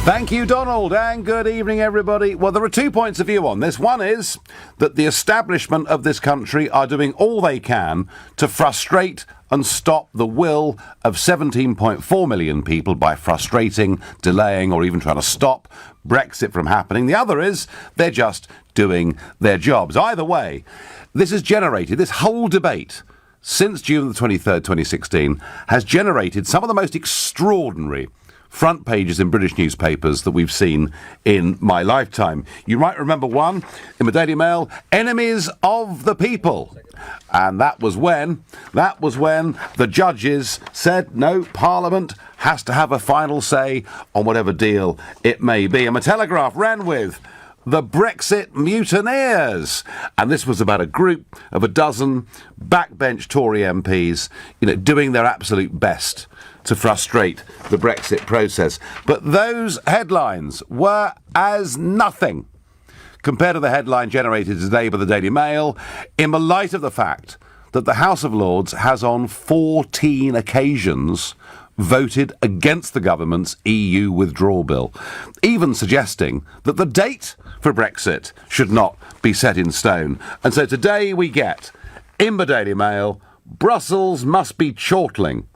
Thank you, Donald, and good evening, everybody. Well, there are 2 points of view on this. One is that the establishment of this country are doing all they can to frustrate and stop the will of 17.4 million people by frustrating, delaying, or even trying to stop Brexit from happening. The other is they're just doing their jobs. Either way, this whole debate since June the 23rd, 2016, has generated some of the most extraordinary front pages in British newspapers that we've seen in my lifetime. You might remember one in the Daily Mail, Enemies of the People. And that was when the judges said, no, Parliament has to have a final say on whatever deal it may be. And the Telegraph ran with the Brexit mutineers. And this was about a group of a dozen backbench Tory MPs, doing their absolute best to frustrate the Brexit process. But those headlines were as nothing compared to the headline generated today by the Daily Mail, in the light of the fact that the House of Lords has on 14 occasions voted against the government's EU withdrawal bill, even suggesting that the date for Brexit should not be set in stone. And so today we get, in the Daily Mail, Brussels must be chortling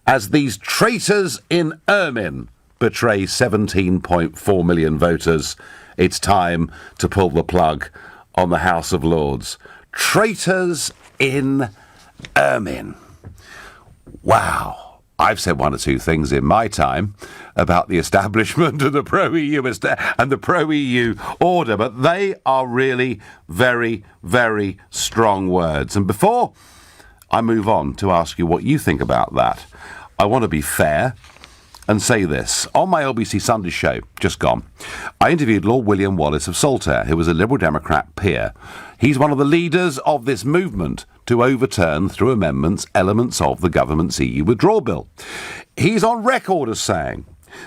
as these traitors in Ermine betray 17.4 million voters. It's time to pull the plug on the House of Lords. Traitors in Ermine. Wow. I've said one or two things in my time about the establishment of the pro-EU and the pro-EU order, but they are really very, very strong words. And before I move on to ask you what you think about that, I want to be fair and say this. On my LBC Sunday show, just gone, I interviewed Lord William Wallace of Saltaire, who was a Liberal Democrat peer. He's one of the leaders of this movement to overturn, through amendments, elements of the government's EU withdrawal bill. He's on record as saying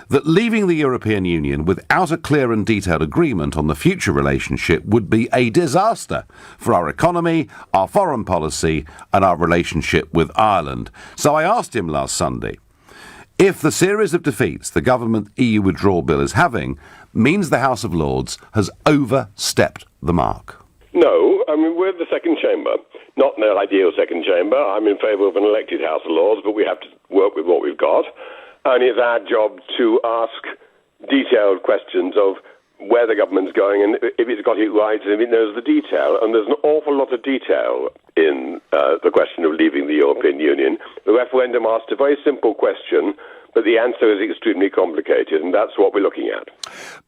that leaving the European Union without a clear and detailed agreement on the future relationship would be a disaster for our economy, our foreign policy, and our relationship with Ireland. So I asked him last Sunday if the series of defeats the government EU withdrawal bill is having means the House of Lords has overstepped the mark. No, we're the second chamber. Not an ideal second chamber. I'm in favour of an elected House of Lords, but we have to work with what we've got. And it's our job to ask detailed questions of where the government's going and if it's got it right and if it knows the detail. And there's an awful lot of detail in the question of leaving the European Union. The referendum asked a very simple question, but the answer is extremely complicated, and that's what we're looking at.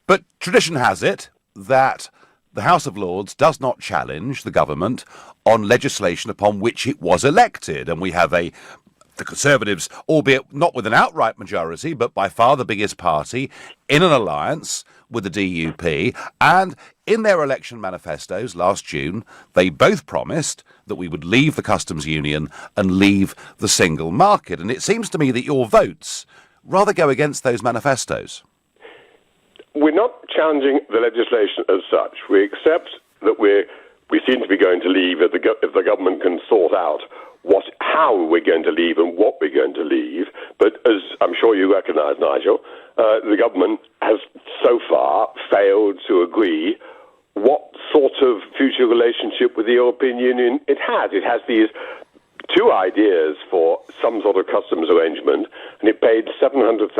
But tradition has it that the House of Lords does not challenge the government on legislation upon which it was elected. And we have the Conservatives, albeit not with an outright majority, but by far the biggest party, in an alliance with the DUP. And in their election manifestos last June, they both promised that we would leave the customs union and leave the single market. And it seems to me that your votes rather go against those manifestos. We're not challenging the legislation as such. We accept that we seem to be going to leave if the government can sort out how we're going to leave and what we're going to leave. But as I'm sure you recognise, Nigel, the government has so far failed to agree what sort of future relationship with the European Union it has. It has these two ideas for some sort of customs arrangement, and it paid £700,000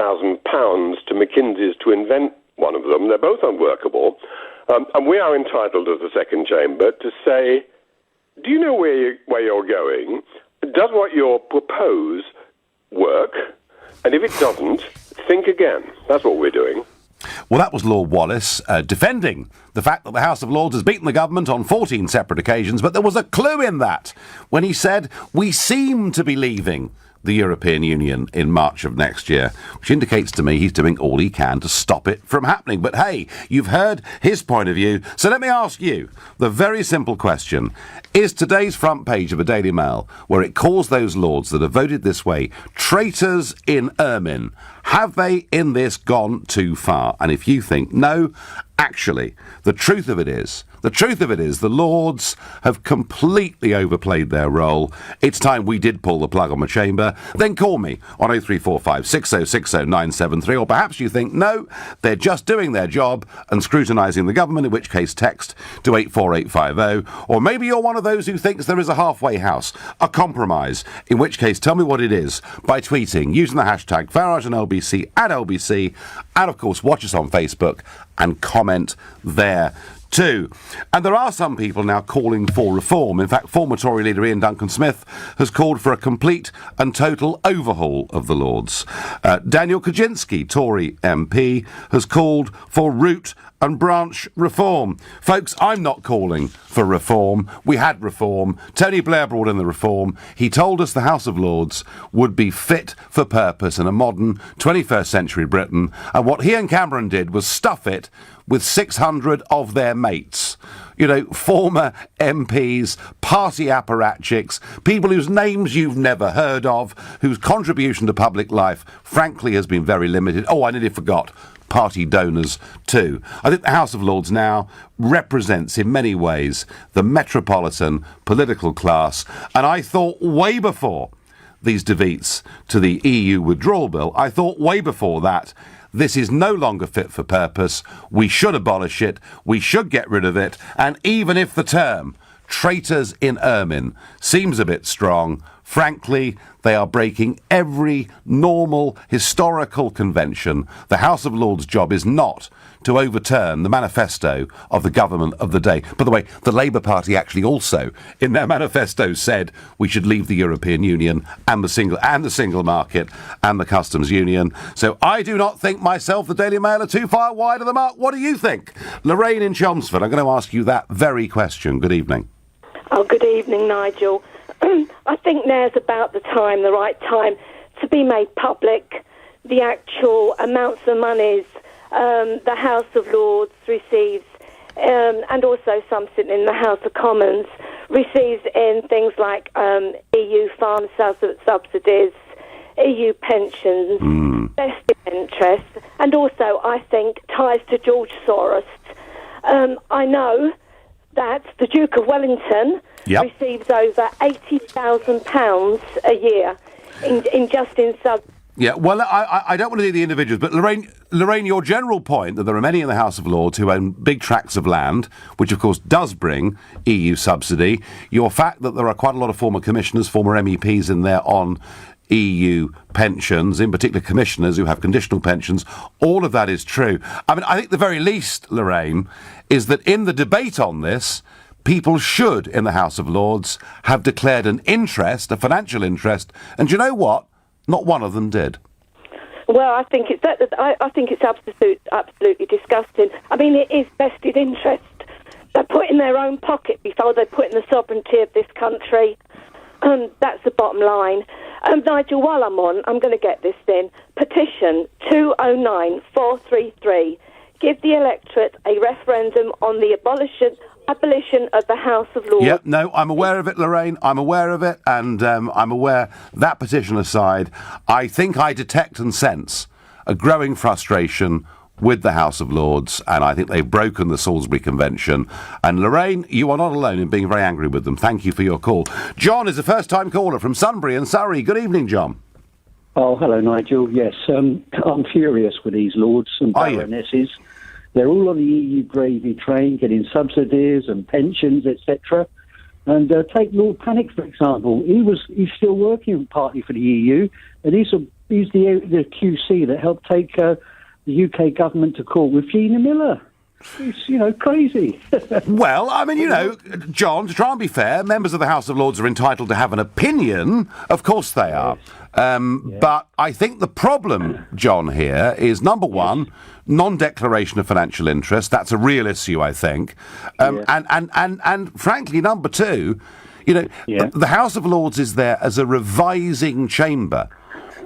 to McKinsey's to invent one of them. They're both unworkable. And we are entitled as the second chamber to say, do you know where you're going? Does what you propose work? And if it doesn't, think again. That's what we're doing. Well, that was Lord Wallace defending the fact that the House of Lords has beaten the government on 14 separate occasions, but there was a clue in that when he said, we seem to be leaving the European Union in March of next year, which indicates to me he's doing all he can to stop it from happening. But hey, you've heard his point of view, so let me ask you the very simple question. Is today's front page of the Daily Mail, where it calls those lords that have voted this way traitors in Ermine, Have they, in this, gone too far? And if you think no, actually, the truth of it is the Lords have completely overplayed their role. It's time we did pull the plug on the chamber. Then call me on 0345 6060 973, or perhaps you think, no, they're just doing their job and scrutinising the government, in which case text to 84850. Or maybe you're one of those who thinks there is a halfway house, a compromise, in which case tell me what it is by tweeting using the hashtag Farage and LBC at LBC, and of course watch us on Facebook and comment there too. And there are some people now calling for reform. In fact, former Tory leader Ian Duncan Smith has called for a complete and total overhaul of the Lords. Daniel Kaczynski, Tory MP, has called for root and branch reform. Folks, I'm not calling for reform. We had reform. Tony Blair brought in the reform. He told us the House of Lords would be fit for purpose in a modern 21st century Britain. And what he and Cameron did was stuff it with 600 of their mates. You know, former MPs, party apparatchiks, people whose names you've never heard of, whose contribution to public life, frankly, has been very limited. Oh, I nearly forgot. Party donors too. I think the House of Lords now represents in many ways the metropolitan political class, and I thought way before these defeats to the EU withdrawal bill, I thought way before that, this is no longer fit for purpose. We should abolish it. We should get rid of it. And even if the term traitors in Ermine seems a bit strong, frankly, they are breaking every normal historical convention. The House of Lords' job is not to overturn the manifesto of the government of the day. By the way, the Labour Party actually also, in their manifesto, said we should leave the European Union and the single market and the customs union. So I do not think myself, the Daily Mail, are too far wide of the mark. What do you think? Lorraine in Chelmsford, I'm going to ask you that very question. Good evening. Oh, good evening, Nigel. I think now's about the right time, to be made public the actual amounts of monies the House of Lords receives, and also some sitting in the House of Commons, receives in things like EU farm subsidies, EU pensions, vested interest, and also, I think, ties to George Soros. I know that the Duke of Wellington receives over £80,000 a year in sub. Yeah, well, I don't want to do the individuals, but Lorraine, your general point that there are many in the House of Lords who own big tracts of land, which of course does bring EU subsidy, your fact that there are quite a lot of former commissioners, former MEPs in there on EU pensions, in particular commissioners who have conditional pensions, all of that is true. I mean, I think the very least, Lorraine, is that in the debate on this, people should, in the House of Lords, have declared an interest, a financial interest, and do you know what? Not one of them did. Well, I think it's absolutely disgusting. I mean, it is vested interest. They put in their own pocket before they put in the sovereignty of this country. That's the bottom line. Nigel, while I'm on, I'm going to get this in. Petition 209433. Give the electorate a referendum on the abolition of the House of Lords. Yep, no, I'm aware of it, Lorraine. I'm aware of it, and I'm aware, that petition aside, I think I detect and sense a growing frustration with the House of Lords, and I think they've broken the Salisbury Convention. And Lorraine, you are not alone in being very angry with them. Thank you for your call. John is a first-time caller from Sunbury in Surrey. Good evening, John. Oh, hello, Nigel. Yes, I'm furious with these lords and baronesses. They're all on the EU gravy train, getting subsidies and pensions, etc. And take Lord Panic, for example. He's still working partly for the EU, and he's the QC that helped take the UK government to court with Gina Miller. It's, crazy. Well, I mean, John, to try and be fair, members of the House of Lords are entitled to have an opinion. Of course they are. But I think the problem, John, here is, number one, non-declaration of financial interest. That's a real issue, I think. And frankly, number two, the House of Lords is there as a revising chamber.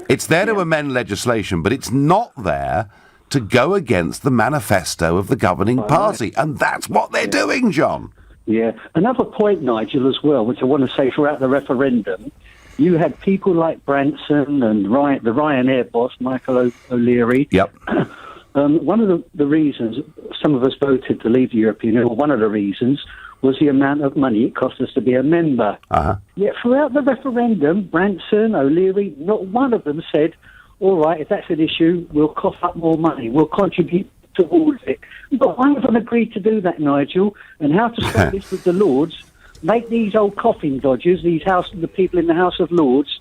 It's there to amend legislation, but it's not there to go against the manifesto of the governing party. And that's what they're doing, John. Yeah. Another point, Nigel, as well, which I want to say throughout the referendum, you had people like Branson and the Ryanair boss, Michael O'Leary. Yep. One of the reasons some of us voted to leave the European Union, or one of the reasons, was the amount of money it cost us to be a member. Yet throughout the referendum, Branson, O'Leary, not one of them said, all right, if that's an issue, we'll cough up more money, we'll contribute towards it. But one of them agreed to do that, Nigel, and how to stop this with the Lords, make these old coffin dodgers, the people in the House of Lords,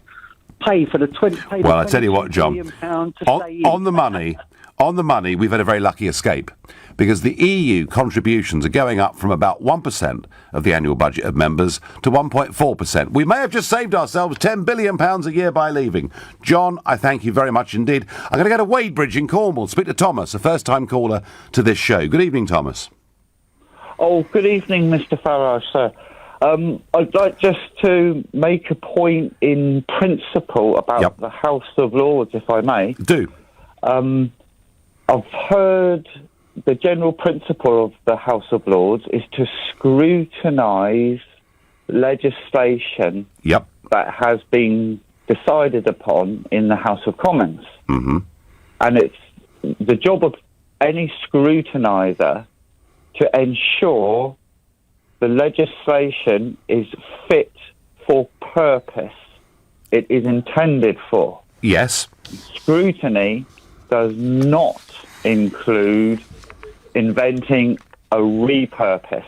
pay for the 20. Well, I tell you what, John, on the money, we've had a very lucky escape, because the EU contributions are going up from about 1% of the annual budget of members to 1.4%. We may have just saved ourselves £10 billion a year by leaving. John, I thank you very much indeed. I'm going to go to Wadebridge in Cornwall, speak to Thomas, a first-time caller to this show. Good evening, Thomas. Oh, good evening, Mr. Farage, sir. I'd like just to make a point in principle about the House of Lords, if I may. Do. I've heard the general principle of the House of Lords is to scrutinise legislation that has been decided upon in the House of Commons. Mm-hmm. And it's the job of any scrutiniser to ensure the legislation is fit for purpose it is intended for. Yes. Scrutiny does not include inventing a repurpose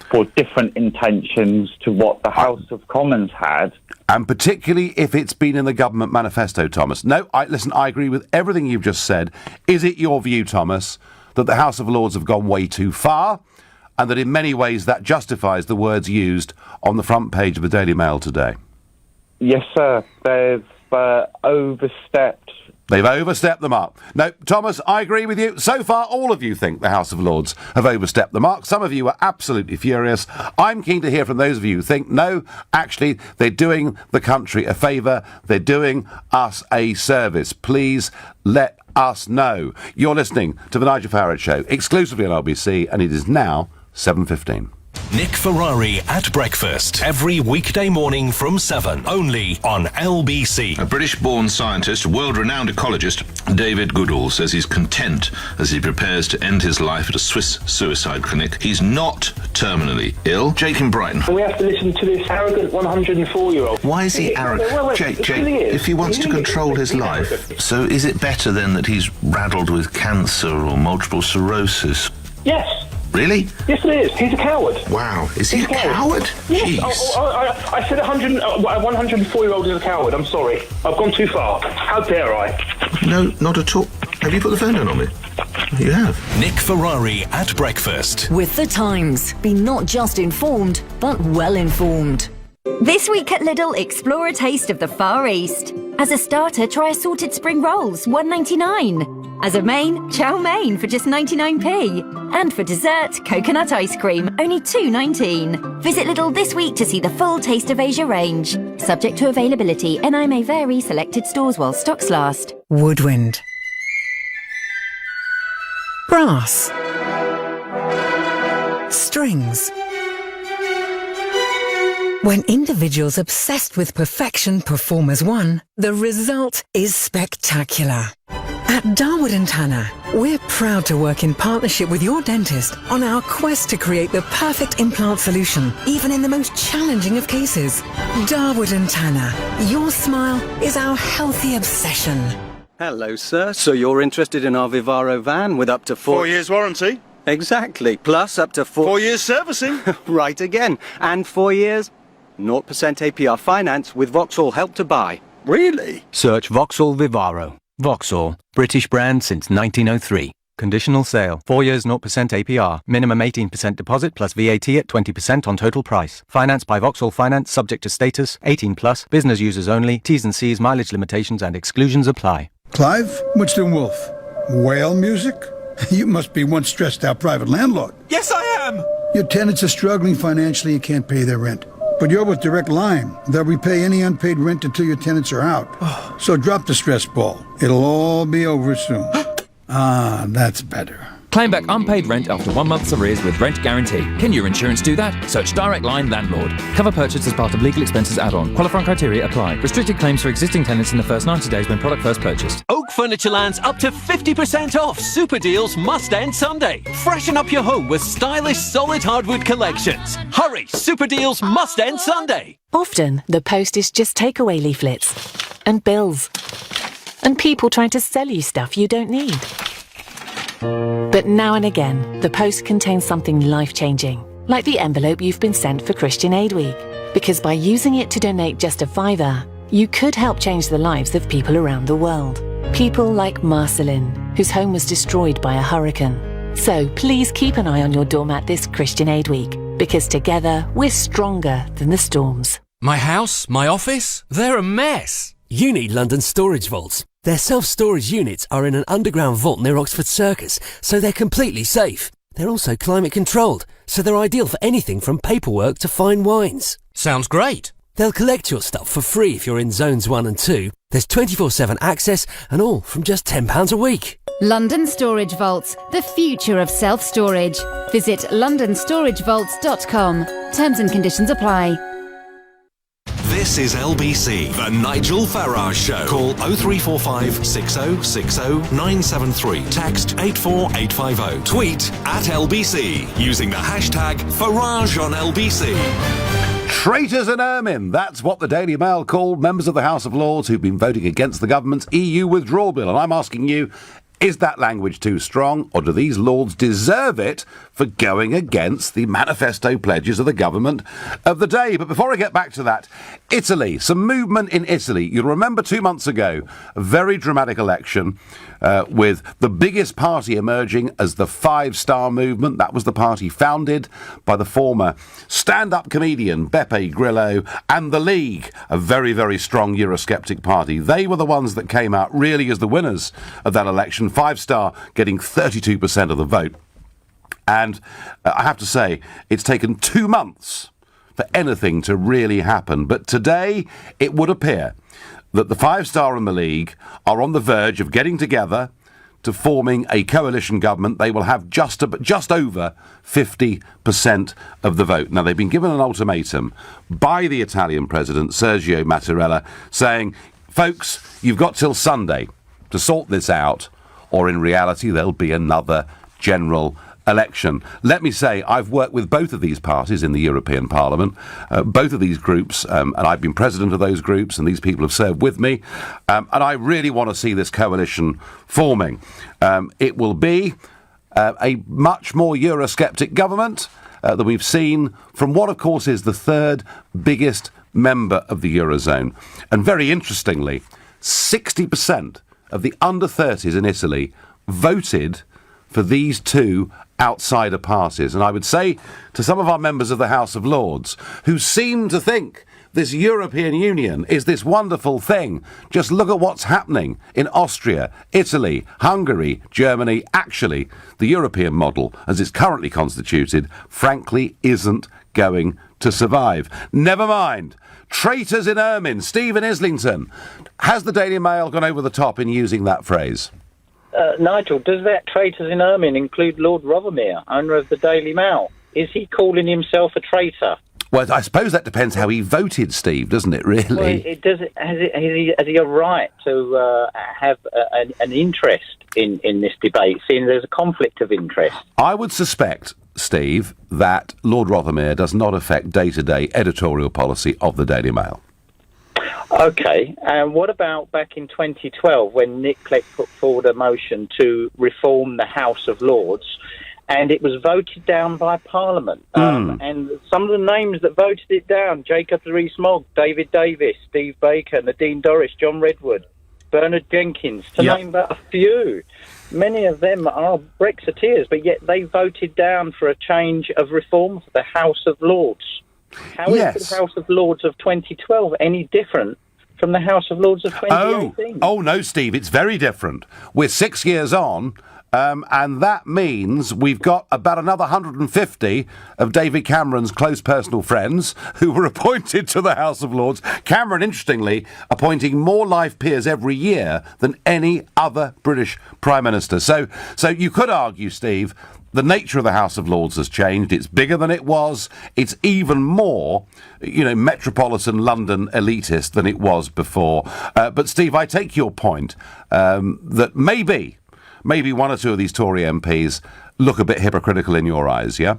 for different intentions to what the House of Commons had. And particularly if it's been in the government manifesto, Thomas. No, I agree with everything you've just said. Is it your view, Thomas, that the House of Lords have gone way too far, and that in many ways that justifies the words used on the front page of the Daily Mail today? Yes, sir. They've overstepped. They've overstepped the mark. No, Thomas, I agree with you. So far, all of you think the House of Lords have overstepped the mark. Some of you are absolutely furious. I'm keen to hear from those of you who think, no, actually, they're doing the country a favour. They're doing us a service. Please let us know. You're listening to The Nigel Farage Show, exclusively on LBC, and it is now 7:15. Nick Ferrari at breakfast every weekday morning from 7, only on LBC. A British-born scientist, world-renowned ecologist, David Goodall, says he's content as he prepares to end his life at a Swiss suicide clinic. He's not terminally ill. Jake in Brighton. We have to listen to this arrogant 104-year-old. Why is he arrogant? Jake, if he wants to control his life, so is it better then that he's raddled with cancer or multiple sclerosis? Yes. Really? Yes, it is. He's a coward. Wow. Is he a coward? Yes. Jeez. I said a 104-year-old is a coward. I'm sorry. I've gone too far. How dare I? No, not at all. Have you put the phone down on me? You have. Nick Ferrari at breakfast. With The Times. Be not just informed, but well informed. This week at Lidl, explore a taste of the Far East. As a starter, try assorted spring rolls, $1.99. As a main, chow mein for just 99p. And for dessert, coconut ice cream, only $2.19. Visit Lidl this week to see the full Taste of Asia range. Subject to availability, NI may vary, selected stores while stocks last. Woodwind. Brass. Strings. When individuals obsessed with perfection perform as one, the result is spectacular. At Darwood & Tanner, we're proud to work in partnership with your dentist on our quest to create the perfect implant solution, even in the most challenging of cases. Darwood & Tanner, your smile is our healthy obsession. Hello, sir. So you're interested in our Vivaro van with up to 4 years warranty? Exactly. Plus up to 4 years servicing? Right again. And 4 years 0% APR finance with Vauxhall Help to Buy. Really? Search Vauxhall Vivaro. Vauxhall, British brand since 1903. Conditional sale. 4 years 0% APR. Minimum 18% deposit plus VAT at 20% on total price. Financed by Vauxhall Finance, subject to status. 18 plus. Business users only. T's and C's, mileage limitations and exclusions apply. Clive, Woodston Wolf. Whale music? You must be one stressed-out private landlord. Yes, I am! Your tenants are struggling financially and can't pay their rent. But you're with Direct Line. They'll repay any unpaid rent until your tenants are out. So drop the stress ball. It'll all be over soon. Ah, that's better. Claim back unpaid rent after 1 month's arrears with rent guarantee. Can your insurance do that? Search Direct Line Landlord. Cover purchased as part of legal expenses add-on. Qualifying criteria apply. Restricted claims for existing tenants in the first 90 days when product first purchased. Oak Furnitureland's up to 50% off. Super deals must end Sunday. Freshen up your home with stylish solid hardwood collections. Hurry, super deals must end Sunday. Often, the post is just takeaway leaflets and bills and people trying to sell you stuff you don't need. But now and again, the post contains something life-changing, like the envelope you've been sent for Christian Aid Week. Because by using it to donate just a £5, you could help change the lives of people around the world. People like Marceline, whose home was destroyed by a hurricane. So please keep an eye on your doormat this Christian Aid Week, because together we're stronger than the storms. My house, my office, they're a mess. You need London Storage Vaults. Their self-storage units are in an underground vault near Oxford Circus, so they're completely safe. They're also climate controlled, so they're ideal for anything from paperwork to fine wines. Sounds great. They'll collect your stuff for free if you're in zones 1 and 2. There's 24/7 access and all from just £10 a week. London Storage Vaults, the future of self-storage. Visit londonstoragevaults.com. Terms and conditions apply. This is LBC, the Nigel Farage Show. Call 0345 6060 973. Text 84850. Tweet at LBC using the hashtag Farage on LBC. Traitors in Ermine. That's what the Daily Mail called members of the House of Lords who've been voting against the government's EU withdrawal bill. And I'm asking you, is that language too strong, or do these lords deserve it for going against the manifesto pledges of the government of the day? But before I get back to that, Italy, some movement in Italy. You'll remember 2 months ago, a very dramatic election with the biggest party emerging as the Five Star Movement. That was the party founded by the former stand-up comedian Beppe Grillo, and the League, a very, very strong Eurosceptic party. They were the ones that came out really as the winners of that election. Five Star getting 32% of the vote. And I have to say, it's taken 2 months for anything to really happen. But today, it would appear that the Five Star and the League are on the verge of getting together to forming a coalition government. They will have just over 50% of the vote. Now, they've been given an ultimatum by the Italian president, Sergio Mattarella, saying, folks, you've got till Sunday to sort this out, or in reality, there'll be another general election. Let me say, I've worked with both of these parties in the European Parliament, both of these groups, and I've been president of those groups, and these people have served with me, and I really want to see this coalition forming. It will be a much more Eurosceptic government than we've seen from what, of course, is the third biggest member of the Eurozone. And very interestingly, 60% of the under-30s in Italy voted for these two outsider parties. And I would say to some of our members of the House of Lords who seem to think this European Union is this wonderful thing, just look at what's happening in Austria, Italy, Hungary, Germany. Actually, the European model, as it's currently constituted, frankly isn't going to survive. Never mind. Traitors in Ermine. Stephen Islington. Has the Daily Mail gone over the top in using that phrase? Nigel, does that traitors in Ermine include Lord Rothermere, owner of the Daily Mail? Is he calling himself a traitor? Well, I suppose that depends how he voted, Steve, doesn't it, really? Well, has he a right to have an interest in this debate, seeing there's a conflict of interest? I would suspect, Steve, that Lord Rothermere does not affect day-to-day editorial policy of the Daily Mail. OK, and what about back in 2012 when Nick Clegg put forward a motion to reform the House of Lords, and it was voted down by Parliament? And some of the names that voted it down, Jacob Rees-Mogg, David Davis, Steve Baker, Nadine Dorris, John Redwood, Bernard Jenkins, to name but a few. Many of them are Brexiteers, but yet they voted down for a change of reform for the House of Lords. How is the House of Lords of 2012 any different from the House of Lords of 2018? Oh no, Steve, it's very different. We're 6 years on. and that means we've got about another 150 of David Cameron's close personal friends who were appointed to the House of Lords. Cameron, interestingly, appointing more life peers every year than any other British Prime Minister. So you could argue, Steve, the nature of the House of Lords has changed. It's bigger than it was. It's even more, metropolitan London elitist than it was before. But, Steve, I take your point that maybe one or two of these Tory MPs look a bit hypocritical in your eyes, yeah?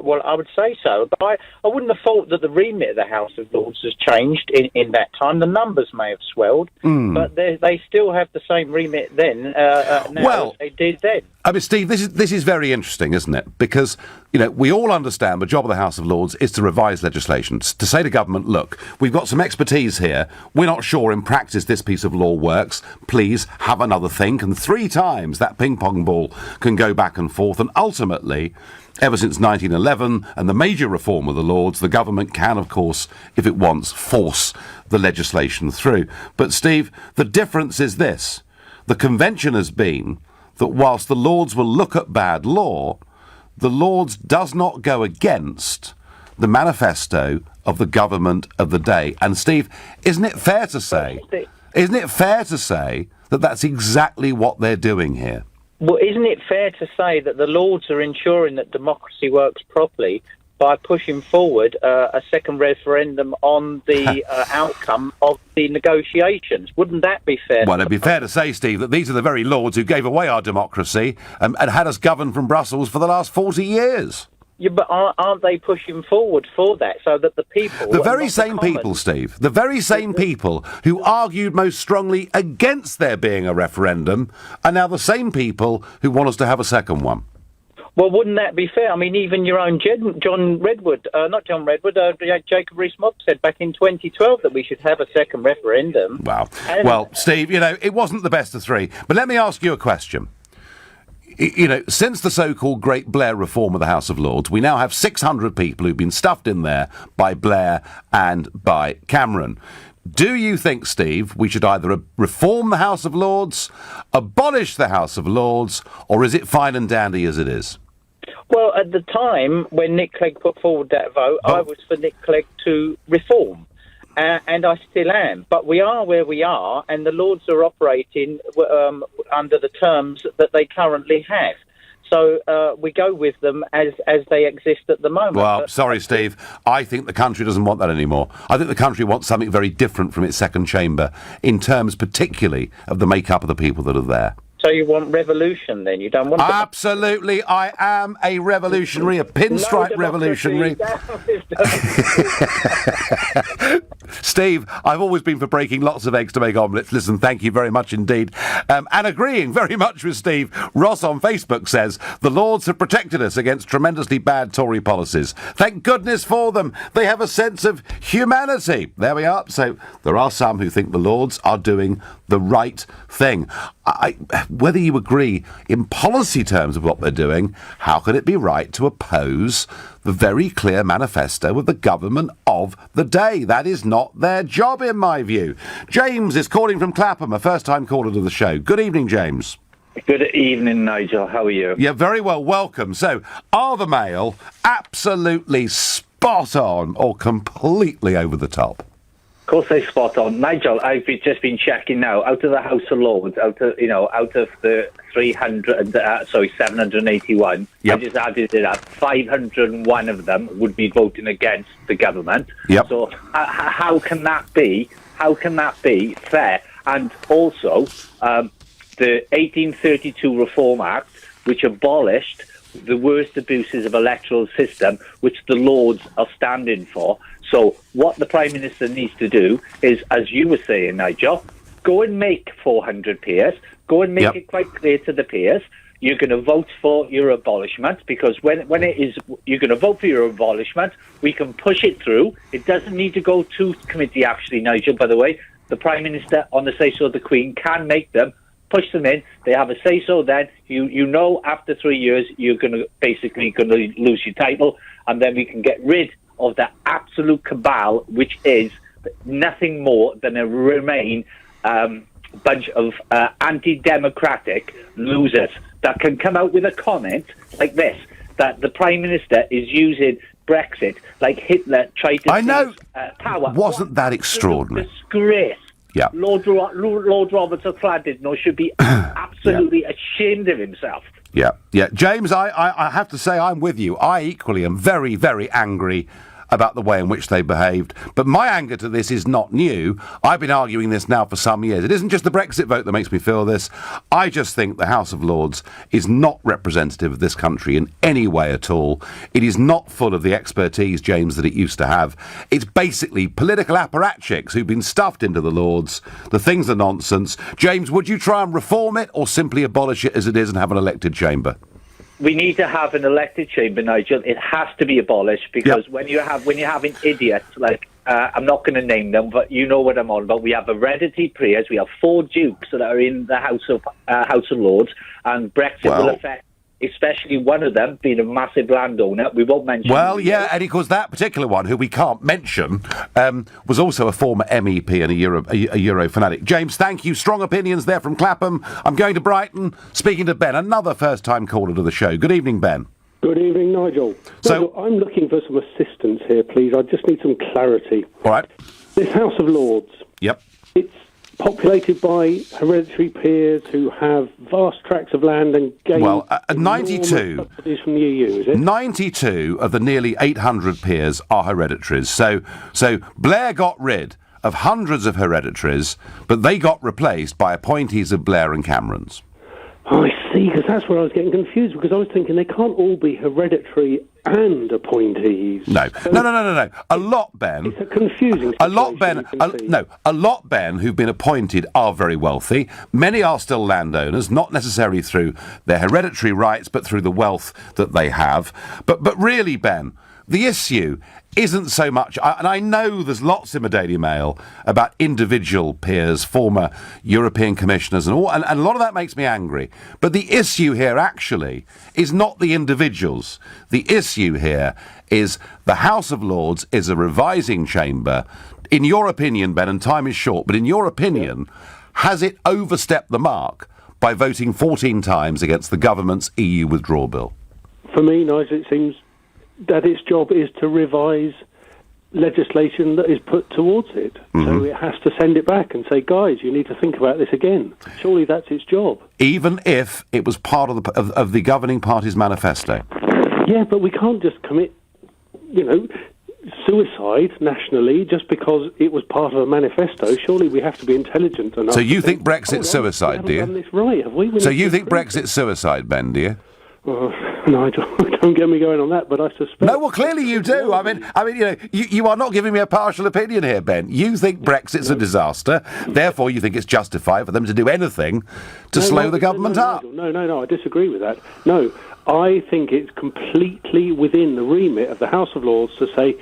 Well, I would say so, but I wouldn't have thought that the remit of the House of Lords has changed in that time. The numbers may have swelled, but they still have the same remit then now as they did then. I mean, Steve, this is very interesting, isn't it? Because, we all understand the job of the House of Lords is to revise legislation, to say to government, look, we've got some expertise here, we're not sure in practice this piece of law works, please have another think, and 3 times that ping-pong ball can go back and forth, and ultimately, ever since 1911 and the major reform of the Lords, the government can, of course, if it wants, force the legislation through. But, Steve, the difference is this. The convention has been that whilst the Lords will look at bad law, the Lords does not go against the manifesto of the government of the day. And, Steve, isn't it fair to say that that's exactly what they're doing here? Well, isn't it fair to say that the Lords are ensuring that democracy works properly by pushing forward a second referendum on the outcome of the negotiations? Wouldn't that be fair? Well, it'd be fair to say, Steve, that these are the very Lords who gave away our democracy and had us governed from Brussels for the last 40 years. Yeah, but aren't they pushing forward for that so that the people... The very same people, Steve, the very same people who argued most strongly against there being a referendum are now the same people who want us to have a second one. Well, wouldn't that be fair? I mean, even your own Jacob Rees-Mogg said back in 2012 that we should have a second referendum. Wow. Well, Steve, it wasn't the best of 3. But let me ask you a question. Since the so-called Great Blair reform of the House of Lords, we now have 600 people who've been stuffed in there by Blair and by Cameron. Do you think, Steve, we should either reform the House of Lords, abolish the House of Lords, or is it fine and dandy as it is? Well, at the time when Nick Clegg put forward that vote, I was for Nick Clegg to reform. And I still am. But we are where we are, and the Lords are operating under the terms that they currently have. So we go with them as they exist at the moment. Well, sorry, Steve. I think the country doesn't want that anymore. I think the country wants something very different from its second chamber, in terms particularly of the makeup of the people that are there. So you want revolution, then? You don't want... Absolutely. I am a revolutionary, a pinstripe revolutionary. Steve, I've always been for breaking lots of eggs to make omelettes. Listen, thank you very much indeed. And agreeing very much with Steve, Ross on Facebook says, the Lords have protected us against tremendously bad Tory policies. Thank goodness for them. They have a sense of humanity. There we are. So there are some who think the Lords are doing the right thing. Whether you agree in policy terms of what they're doing, how can it be right to oppose the very clear manifesto of the government of the day? That is not their job, in my view. James is calling from Clapham, a first-time caller to the show. Good evening, James. Good evening, Nigel. How are you? Yeah, very well. Welcome. So, are the Mail absolutely spot on or completely over the top? Of course they're spot on. Nigel, I've just been checking now. Out of the House of Lords, out of the 781, yep. I just added it up. 501 of them would be voting against the government. Yep. So how can that be? How can that be fair? And also, the 1832 Reform Act, which abolished the worst abuses of electoral system, which the Lords are standing for. So what the Prime Minister needs to do is, as you were saying, Nigel, go and make 400 peers, go and make it quite clear to the peers, you're going to vote for your abolishment, because when it is, you're going to vote for your abolishment, we can push it through. It doesn't need to go to committee, actually, Nigel, by the way. The Prime Minister, on the say-so of the Queen, can make them, push them in, they have a say-so then, you know after 3 years you're basically going to lose your title, and then we can get rid of that absolute cabal, which is nothing more than a Remain bunch of anti-democratic losers that can come out with a comment like this, that the Prime Minister is using Brexit like Hitler tried to seize power. Wasn't that extraordinary? Disgrace. Yeah. Lord Roberts of Llandudno should be absolutely ashamed of himself. Yeah. James, I have to say I'm with you. I equally am very, very angry about the way in which they behaved. But my anger to this is not new. I've been arguing this now for some years. It isn't just the Brexit vote that makes me feel this. I just think the House of Lords is not representative of this country in any way at all. It is not full of the expertise, James, that it used to have. It's basically political apparatchiks who've been stuffed into the Lords. The things are nonsense. James, would you try and reform it or simply abolish it as it is and have an elected chamber? We need to have an elected chamber, Nigel. It has to be abolished because when you're having idiots like I'm not going to name them, but you know what I'm on about. We have hereditary peers. We have 4 dukes that are in the House of Lords, and Brexit will affect, especially one of them being a massive landowner. We won't mention. Well, yeah, and of course that particular one, who we can't mention, was also a former MEP and a Euro fanatic. James, thank you. Strong opinions there from Clapham. I'm going to Brighton, speaking to Ben, another first-time caller to the show. Good evening, Ben. Good evening, Nigel. So I'm looking for some assistance here, please. I just need some clarity. All right. This House of Lords. Yep. It's populated by hereditary peers who have vast tracts of land and gain 92 subsidies from the EU, is it? 92 of the nearly 800 peers are hereditaries. So Blair got rid of hundreds of hereditaries, but they got replaced by appointees of Blair and Cameron's. Oh, I see, because that's where I was getting confused, because I was thinking they can't all be hereditary and appointees. No. A lot, Ben. It's a confusing situation. A lot, Ben, who've been appointed are very wealthy. Many are still landowners, not necessarily through their hereditary rights, but through the wealth that they have. But really, Ben, the issue isn't so much, and I know there's lots in the Daily Mail about individual peers, former European commissioners and all, and a lot of that makes me angry. But the issue here actually is not the individuals. The issue here is the House of Lords is a revising chamber. In your opinion, Ben, and time is short, but in your opinion, has it overstepped the mark by voting 14 times against the government's EU withdrawal bill? For me, Nigel, it seems that its job is to revise legislation that is put towards it. Mm-hmm. So it has to send it back and say, guys, you need to think about this again. Surely that's its job. Even if it was part of the governing party's manifesto? Yeah, but we can't just commit, suicide nationally just because it was part of a manifesto. Surely we have to be intelligent enough. So you think Brexit's suicide, do you? We haven't done this right, have we? So you think Brexit's suicide, Ben, do you? Nigel, don't get me going on that, but I suspect... No, well, clearly you do. I mean, you are not giving me a partial opinion here, Ben. You think Brexit's a disaster, therefore you think it's justified for them to do anything to slow the government up. No, I disagree with that. No, I think it's completely within the remit of the House of Lords to say,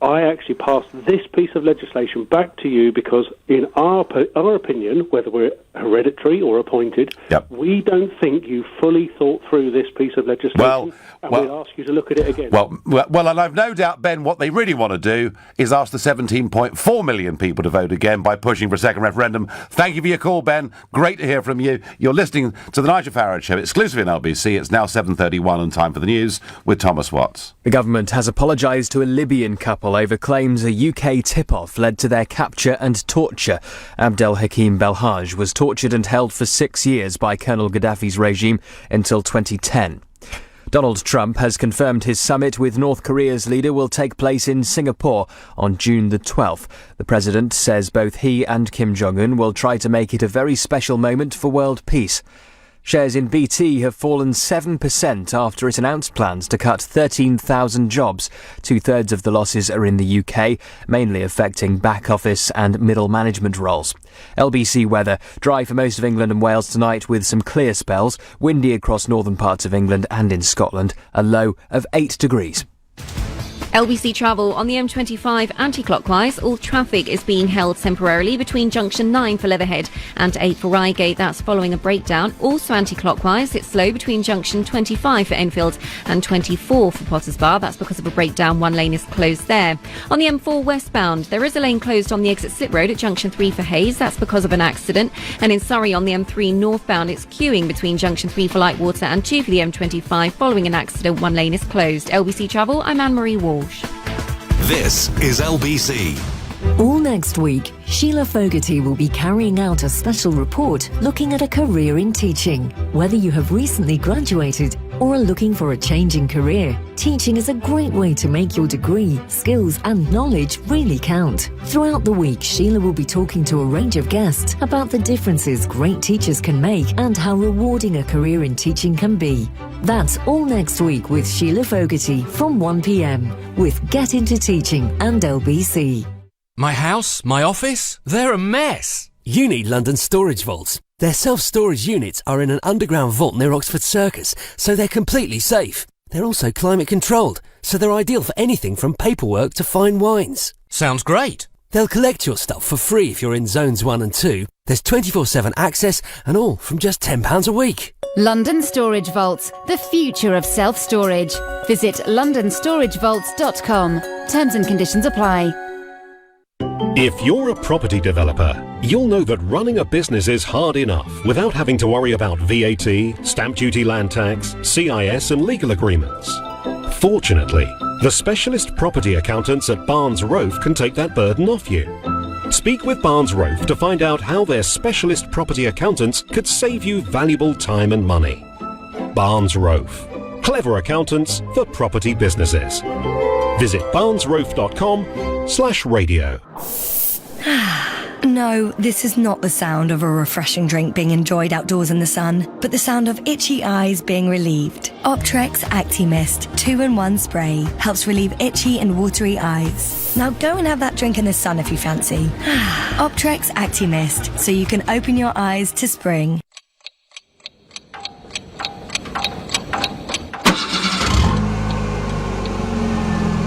I actually passed this piece of legislation back to you because, in our opinion, whether we're hereditary or appointed, we don't think you fully thought through this piece of legislation, and we'll ask you to look at it again. Well, and I've no doubt, Ben, what they really want to do is ask the 17.4 million people to vote again by pushing for a second referendum. Thank you for your call, Ben. Great to hear from you. You're listening to the Nigel Farage Show, exclusively on LBC. It's now 7:31 and time for the news with Thomas Watts. The government has apologised to a Libyan couple over claims a UK tip-off led to their capture and torture. Abdel Hakim Belhaj was tortured and held for 6 years by Colonel Gaddafi's regime until 2010. Donald Trump has confirmed his summit with North Korea's leader will take place in Singapore on June the 12th. The president says both he and Kim Jong-un will try to make it a very special moment for world peace. Shares in BT have fallen 7% after it announced plans to cut 13,000 jobs. 2/3 of the losses are in the UK, mainly affecting back office and middle management roles. LBC weather. Dry for most of England and Wales tonight with some clear spells. Windy across northern parts of England and in Scotland. A low of 8 degrees. LBC travel on the M25 anti-clockwise. All traffic is being held temporarily between junction 9 for Leatherhead and 8 for Reigate. That's following a breakdown. Also anti-clockwise, it's slow between junction 25 for Enfield and 24 for Potters Bar. That's because of a breakdown. One lane is closed there. On the M4 westbound, there is a lane closed on the exit slip road at junction 3 for Hayes. That's because of an accident. And in Surrey on the M3 northbound, it's queuing between junction 3 for Lightwater and 2 for the M25 following an accident. One lane is closed. LBC travel, I'm Anne-Marie Walsh. This is LBC. All next week, Sheila Fogarty will be carrying out a special report looking at a career in teaching. Whether you have recently graduated or are looking for a change in career, teaching is a great way to make your degree, skills and knowledge really count. Throughout the week, Sheila will be talking to a range of guests about the differences great teachers can make and how rewarding a career in teaching can be. That's all next week with Sheila Fogarty from 1 p.m. with Get Into Teaching and LBC. My house, my office, they're a mess. You need London storage vaults. Their self-storage units are in an underground vault near Oxford Circus, so they're completely safe. They're also climate controlled, so they're ideal for anything from paperwork to fine wines. Sounds great. They'll collect your stuff for free if you're in zones 1 and 2. There's 24/7 access and all from just £10 a week. London Storage Vaults, the future of self-storage. Visit londonstoragevaults.com. Terms and conditions apply. If you're a property developer, you'll know that running a business is hard enough without having to worry about VAT, stamp duty, land tax, CIS and legal agreements. Fortunately, the specialist property accountants at Barnes Rofe can take that burden off you. Speak with Barnes Rofe to find out how their specialist property accountants could save you valuable time and money. Barnes Rofe. Clever accountants for property businesses. Visit barnesrofe.com/radio. No, this is not the sound of a refreshing drink being enjoyed outdoors in the sun, but the sound of itchy eyes being relieved. Optrex Acti-Mist 2-in-1 spray helps relieve itchy and watery eyes. Now go and have that drink in the sun if you fancy. Optrex Acti-Mist, so you can open your eyes to spring.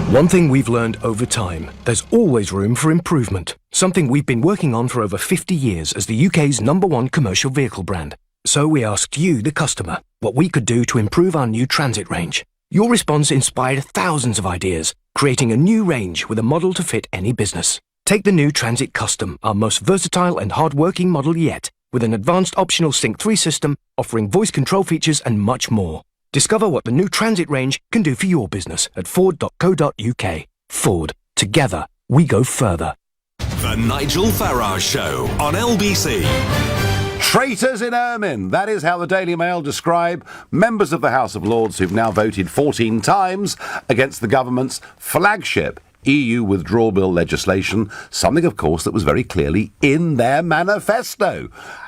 One thing we've learned over time, there's always room for improvement. Something we've been working on for over 50 years as the UK's #1 commercial vehicle brand. So we asked you, the customer, what we could do to improve our new Transit range. Your response inspired thousands of ideas, creating a new range with a model to fit any business. Take the new Transit Custom, our most versatile and hard-working model yet, with an advanced optional Sync 3 system offering voice control features and much more. Discover what the new Transit range can do for your business at ford.co.uk. Ford. Together, we go further. The Nigel Farage Show on LBC. Traitors in Ermine. That is how the Daily Mail describe members of the House of Lords who've now voted 14 times against the government's flagship EU withdrawal bill legislation, something, of course, that was very clearly in their manifesto.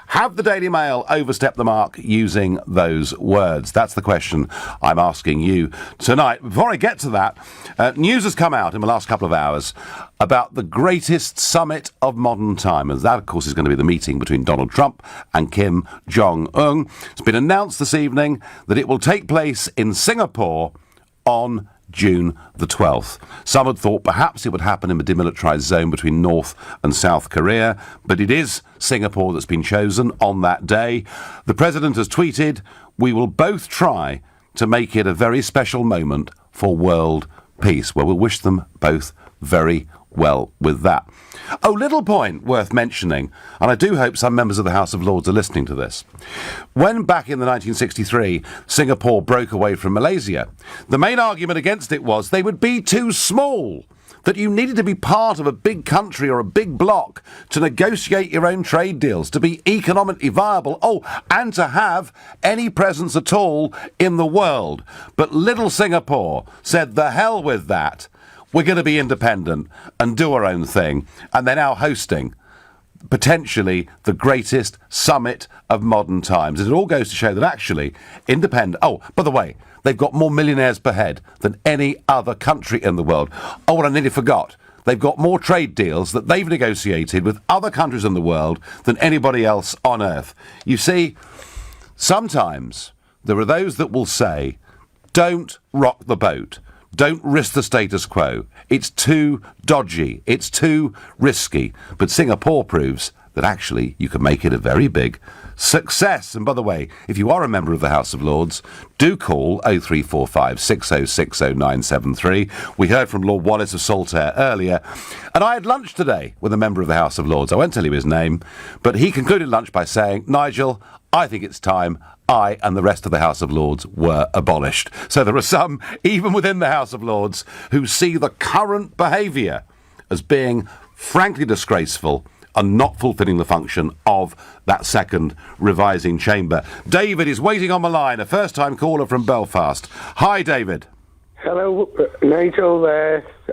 Have the Daily Mail overstepped the mark using those words? That's the question I'm asking you tonight. Before I get to that, news has come out in the last couple of hours about the greatest summit of modern time. And that, of course, is going to be the meeting between Donald Trump and Kim Jong-un. It's been announced this evening that it will take place in Singapore on June the 12th. Some had thought perhaps it would happen in the demilitarised zone between North and South Korea, but it is Singapore that's been chosen on that day. The President has tweeted, "We will both try to make it a very special moment for world peace." Well, we'll wish them both very well with that. Oh, little point worth mentioning, and I do hope some members of the House of Lords are listening to this. When back in the 1963, Singapore broke away from Malaysia, the main argument against it was they would be too small, that you needed to be part of a big country or a big bloc to negotiate your own trade deals, to be economically viable, and to have any presence at all in the world. But little Singapore said, the hell with that. We're going to be independent and do our own thing. And they're now hosting potentially the greatest summit of modern times. And it all goes to show that actually independent... Oh, by the way, they've got more millionaires per head than any other country in the world. Oh, and I nearly forgot. They've got more trade deals that they've negotiated with other countries in the world than anybody else on earth. You see, sometimes there are those that will say, don't rock the boat. Don't risk the status quo. It's too dodgy. It's too risky. But Singapore proves that actually you can make it a very big success. And by the way, if you are a member of the House of Lords, do call 0345 6060 973. We heard from Lord Wallace of Saltaire earlier, and I had lunch today with a member of the House of Lords. I won't tell you his name, but he concluded lunch by saying, Nigel, I think it's time I and the rest of the House of Lords were abolished. So there are some, even within the House of Lords, who see the current behaviour as being frankly disgraceful and not fulfilling the function of that second revising chamber. David is waiting on the line, a first-time caller from Belfast. Hi, David. Hello, Nigel.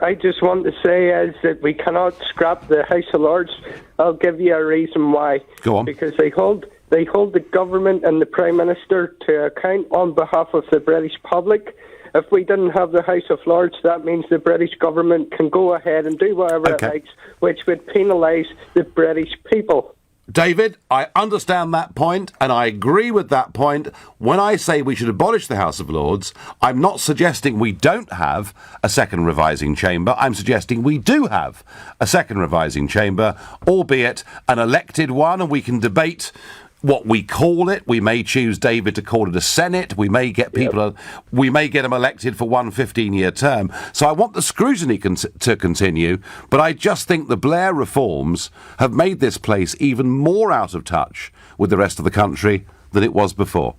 I just want to say is that we cannot scrap the House of Lords. I'll give you a reason why. Go on. Because they hold the government and the Prime Minister to account on behalf of the British public. If we didn't have the House of Lords, that means the British government can go ahead and do whatever it likes, which would penalise the British people. David, I understand that point, and I agree with that point. When I say we should abolish the House of Lords, I'm not suggesting we don't have a second revising chamber. I'm suggesting we do have a second revising chamber, albeit an elected one, and we can debate what we call it. We may choose, David, to call it a Senate. We may get people, we may get them elected for one 15-year term. So I want the scrutiny to continue, but I just think the Blair reforms have made this place even more out of touch with the rest of the country than it was before.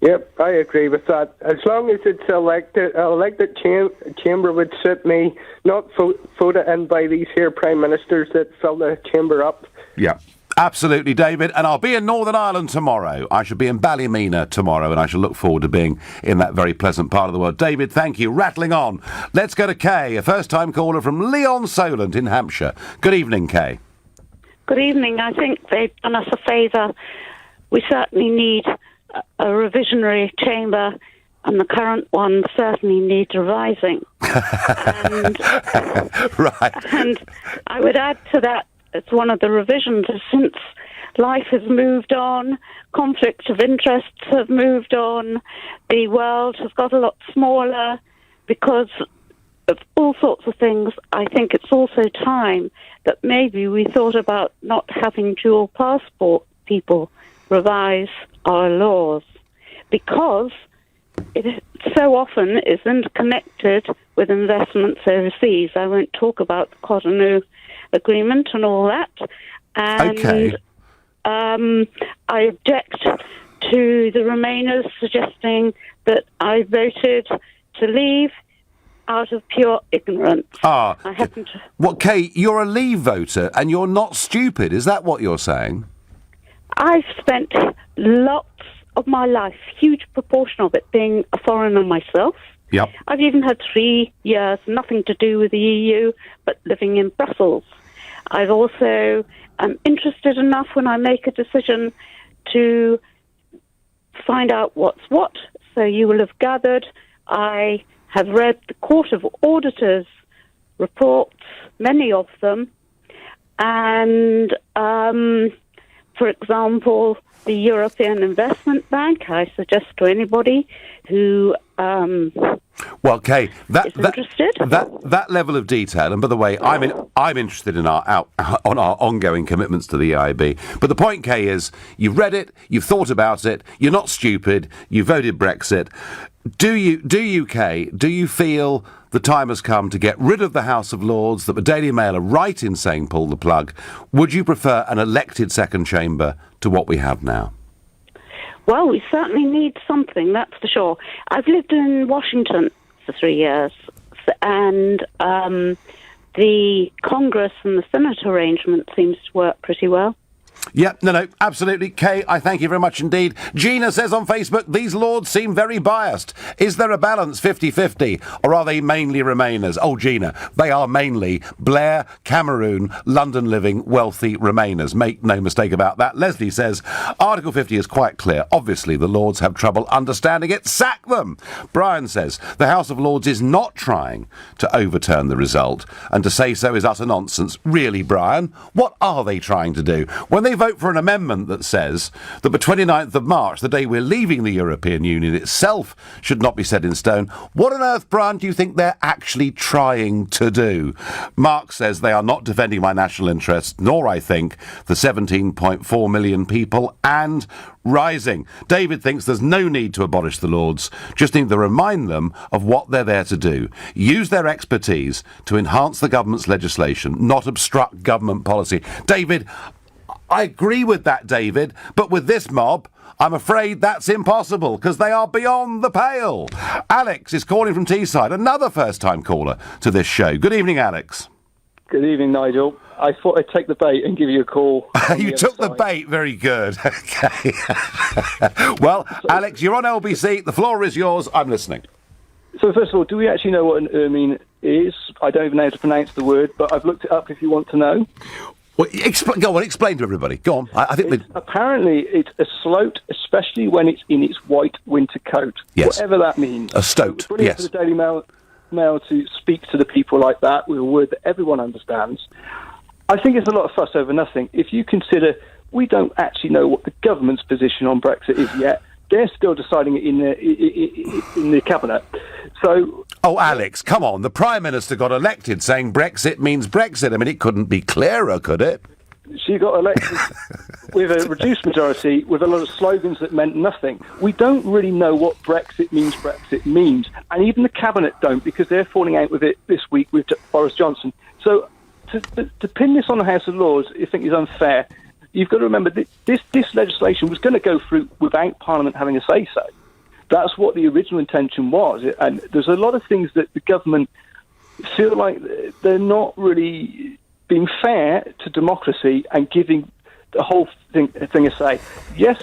Yep, I agree with that. As long as it's elected chamber would suit me, not voted in by these here Prime Ministers that fill the chamber up. Yeah. Absolutely, David, and I'll be in Northern Ireland tomorrow. I shall be in Ballymena tomorrow, and I shall look forward to being in that very pleasant part of the world. David, thank you. Rattling on. Let's go to Kay, a first-time caller from Leon Solent in Hampshire. Good evening, Kay. Good evening. I think they've done us a favour. We certainly need a revisionary chamber, and the current one certainly needs revising. And I would add to that, it's one of the revisions since life has moved on, conflicts of interests have moved on, the world has got a lot smaller because of all sorts of things. I think it's also time that maybe we thought about not having dual passport people revise our laws, because it so often isn't connected with investments overseas. I won't talk about the Cotonou Agreement and all that. And I object to the Remainers suggesting that I voted to leave out of pure ignorance. I happen to... Well, Kay, you're a Leave voter and you're not stupid. Is that what you're saying? I've spent lots of my life, huge proportion of it, being a foreigner myself. Yep. I've even had 3 years, nothing to do with the EU, but living in Brussels. I've also am interested enough when I make a decision to find out what's what. So you will have gathered I have read the Court of Auditors reports, many of them, and for example, the European Investment Bank, I suggest to anybody who well, Kay, that level of detail, and by the way, I'm interested in our ongoing commitments to the EIB. But the point, Kay, is you've read it, you've thought about it, you're not stupid, you voted Brexit. Do you, Kay, do you feel the time has come to get rid of the House of Lords, that the Daily Mail are right in saying pull the plug? Would you prefer an elected second chamber to what we have now? Well, we certainly need something, that's for sure. I've lived in Washington for 3 years, and the Congress and the Senate arrangement seems to work pretty well. Yeah, no, absolutely. Kay, I thank you very much indeed. Gina says on Facebook, these lords seem very biased. Is there a balance 50-50, or are they mainly Remainers? Oh, Gina, they are mainly Blair, Cameroon, London-living, wealthy Remainers. Make no mistake about that. Leslie says, Article 50 is quite clear. Obviously, the Lords have trouble understanding it. Sack them! Brian says, the House of Lords is not trying to overturn the result, and to say so is utter nonsense. Really, Brian? What are they trying to do? When when they vote for an amendment that says that the 29th of March, the day we're leaving the European Union itself, should not be set in stone, what on earth, Brian, do you think they're actually trying to do? Mark says they are not defending my national interests, nor, I think, the 17.4 million people and rising. David thinks there's no need to abolish the Lords, just need to remind them of what they're there to do. Use their expertise to enhance the government's legislation, not obstruct government policy. David, I agree with that, David, but with this mob, I'm afraid that's impossible, because they are beyond the pale. Alex is calling from Teesside, another first-time caller to this show. Good evening, Alex. Good evening, Nigel. I thought I'd take the bait and give you a call. You took the bait. Very good. Okay. Well, Alex, you're on LBC. The floor is yours. I'm listening. So, first of all, do we actually know what an Ermine is? I don't even know how to pronounce the word, but I've looked it up if you want to know. Well, go on, explain to everybody. Go on. I think apparently it's a sloat, especially when it's in its white winter coat. Yes. Whatever that means. A stoat, brilliant yes. For the Daily Mail to speak to the people like that with a word that everyone understands. I think it's a lot of fuss over nothing. If you consider we don't actually know what the government's position on Brexit is yet, they're still deciding it in the cabinet. So, Alex, come on. The Prime Minister got elected saying Brexit means Brexit. I mean, it couldn't be clearer, could it? She got elected with a reduced majority, with a lot of slogans that meant nothing. We don't really know what Brexit means. And even the cabinet don't, because they're falling out with it this week with Boris Johnson. So to pin this on the House of Lords, I think is unfair. You've got to remember that this legislation was going to go through without Parliament having a say-so. That's what the original intention was. And there's a lot of things that the government feel like they're not really being fair to democracy and giving the whole thing a say. Yes,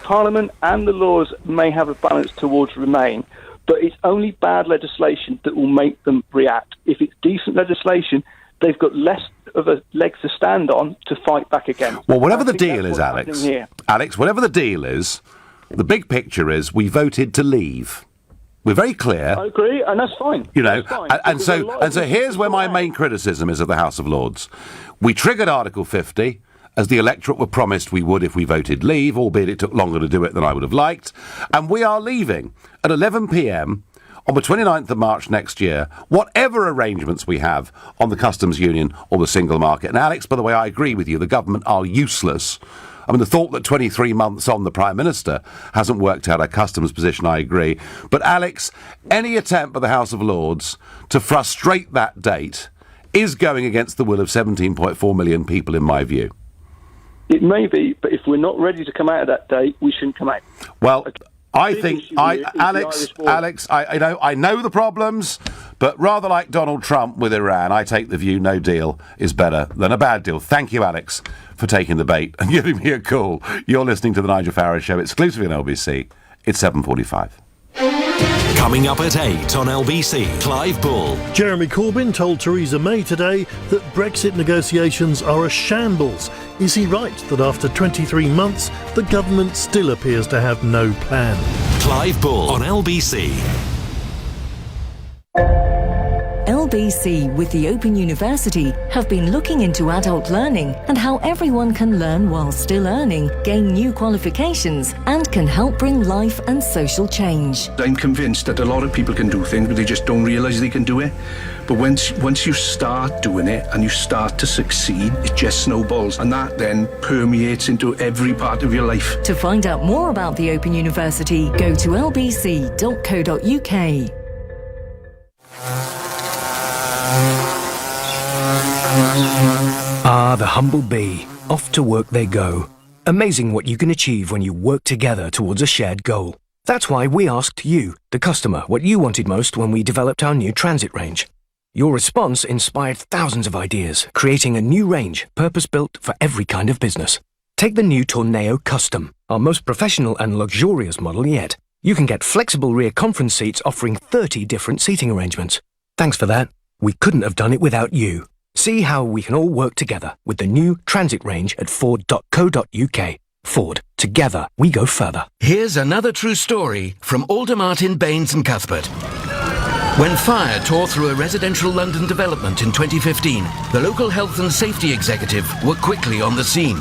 Parliament and the Lords may have a balance towards Remain, but it's only bad legislation that will make them react. If it's decent legislation, they've got less of a leg to stand on to fight back against. Well, whatever the deal is, Alex, whatever the deal is, the big picture is we voted to leave. We're very clear. I agree, and that's fine. You know, and so here's where my main criticism is of the House of Lords. We triggered Article 50, as the electorate were promised we would if we voted leave, albeit it took longer to do it than I would have liked. And we are leaving at 11 p.m. on the 29th of March next year, whatever arrangements we have on the customs union or the single market. And Alex, by the way, I agree with you, the government are useless. I mean, the thought that 23 months on the Prime Minister hasn't worked out our customs position, I agree. But Alex, any attempt by the House of Lords to frustrate that date is going against the will of 17.4 million people, in my view. It may be, but if we're not ready to come out of that date, we shouldn't come out. Well, I think, Alex, I know the problems, but rather like Donald Trump with Iran, I take the view no deal is better than a bad deal. Thank you, Alex, for taking the bait and giving me a call. You're listening to the Nigel Farage Show, exclusively on LBC. It's 7:45. Coming up at 8 on LBC, Clive Bull. Jeremy Corbyn told Theresa May today that Brexit negotiations are a shambles. Is he right that after 23 months, the government still appears to have no plan? Clive Bull on LBC. LBC with the Open University have been looking into adult learning and how everyone can learn while still earning, gain new qualifications, and can help bring life and social change. I'm convinced that a lot of people can do things, but they just don't realise they can do it. But once you start doing it and you start to succeed, it just snowballs, and that then permeates into every part of your life. To find out more about the Open University, go to lbc.co.uk. Ah, the humble bee. Off to work they go. Amazing what you can achieve when you work together towards a shared goal. That's why we asked you, the customer, what you wanted most when we developed our new transit range. Your response inspired thousands of ideas, creating a new range purpose-built for every kind of business. Take the new Tornado Custom, our most professional and luxurious model yet. You can get flexible rear conference seats offering 30 different seating arrangements. Thanks for that. We couldn't have done it without you. See how we can all work together with the new transit range at Ford.co.uk. Ford. Together, we go further. Here's another true story from Aldermartin, Baines and Cuthbert. When fire tore through a residential London development in 2015, the local health and safety executive were quickly on the scene.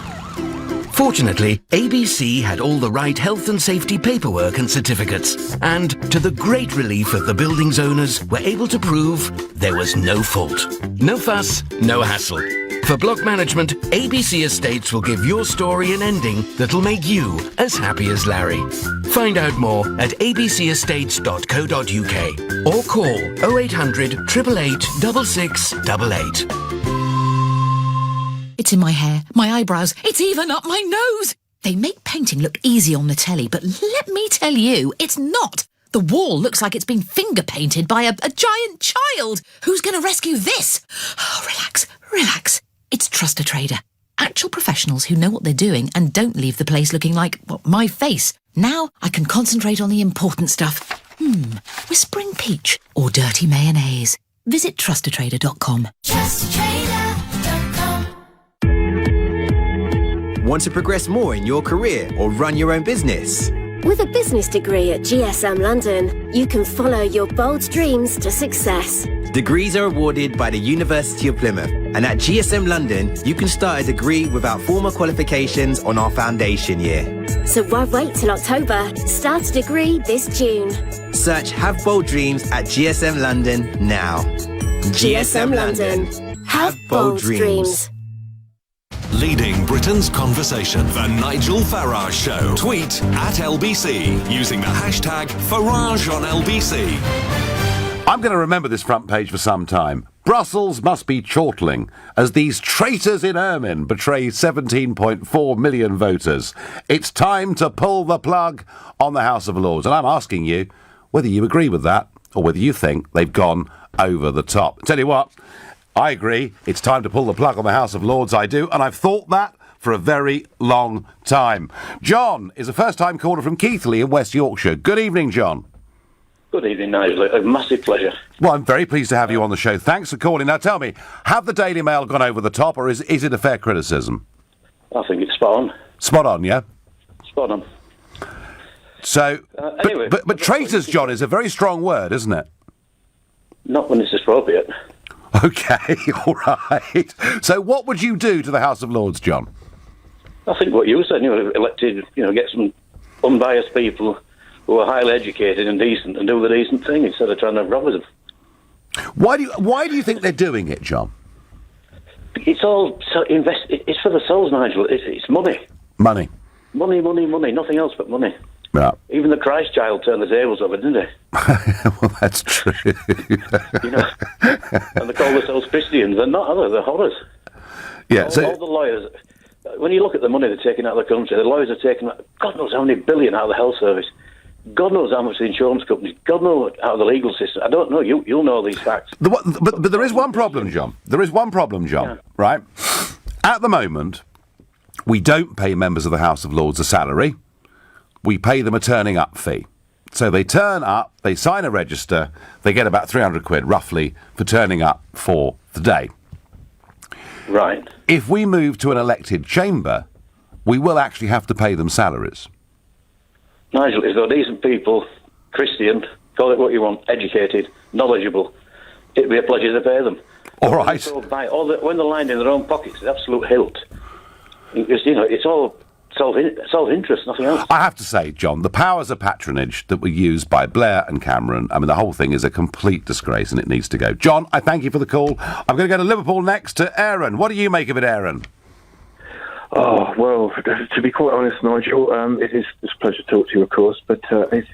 Fortunately, ABC had all the right health and safety paperwork and certificates, and to the great relief of the building's owners, were able to prove there was no fault. No fuss, no hassle. For block management, ABC Estates will give your story an ending that'll make you as happy as Larry. Find out more at abcestates.co.uk or call 0800 888 6688. It's in my hair, my eyebrows, it's even up my nose. They make painting look easy on the telly, but let me tell you, it's not. The wall looks like it's been finger painted by a giant child. Who's going to rescue this? Oh, relax, relax. It's Trust a Trader. Actual professionals who know what they're doing and don't leave the place looking like, well, my face. Now I can concentrate on the important stuff. Whispering peach or dirty mayonnaise. Visit trustatrader.com. Want to progress more in your career or run your own business? With a business degree at GSM London, you can follow your bold dreams to success. Degrees are awarded by the University of Plymouth, and at GSM London, you can start a degree without formal qualifications on our foundation year. So why wait till October? Start a degree this June. Search Have Bold Dreams at GSM London now. GSM London. Have bold dreams. Leading Britain's conversation, The Nigel Farage Show. Tweet at LBC using the hashtag Farage on LBC. I'm going to remember this front page for some time. Brussels must be chortling as these traitors in Ermine betray 17.4 million voters. It's time to pull the plug on the House of Lords. And I'm asking you whether you agree with that or whether you think they've gone over the top. Tell you what, I agree. It's time to pull the plug on the House of Lords. I do. And I've thought that for a very long time. John is a first-time caller from Keighley in West Yorkshire. Good evening, John. Good evening, Nigel. A massive pleasure. Well, I'm very pleased to have you on the show. Thanks for calling. Now, tell me, have the Daily Mail gone over the top, or is it a fair criticism? I think it's spot on. Spot on, yeah? Spot on. So, anyway, but traitors, John, is a very strong word, isn't it? Not when it's appropriate. OK, all right. So what would you do to the House of Lords, John? I think what you said, elected, get some unbiased people who are highly educated and decent and do the decent thing instead of trying to rob us. Why do you think they're doing it, John? It's all it's for the souls, Nigel. It's money. Money. Money, money, money. Nothing else but money. Yeah. Even the Christ child turned the tables over, didn't he? Well, that's true. And they call themselves Christians. They're not, are they? They're horrors. Yeah. All the lawyers. When you look at the money they're taking out of the country, the lawyers are taking God knows how many billion out of the health service. God knows how much the insurance companies. God knows how the legal system. I don't know. You'll know these facts. But there is one problem, John. There is one problem, John. Yeah. Right? At the moment, we don't pay members of the House of Lords a salary. We pay them a turning up fee. So they turn up, they sign a register, they get about 300 quid, roughly, for turning up for the day. Right. If we move to an elected chamber, we will actually have to pay them salaries. Nigel, if they're decent people, Christian, call it what you want, educated, knowledgeable, it'd be a pleasure to pay them. All right. When they're lined in their own pockets, it's absolute hilt. It's all self-interest, nothing else. I have to say, John, the powers of patronage that were used by Blair and Cameron, I mean, the whole thing is a complete disgrace and it needs to go. John, I thank you for the call. I'm going to go to Liverpool next to Aaron. What do you make of it, Aaron? Oh, well, to be quite honest, Nigel, it is a pleasure to talk to you, of course, but it's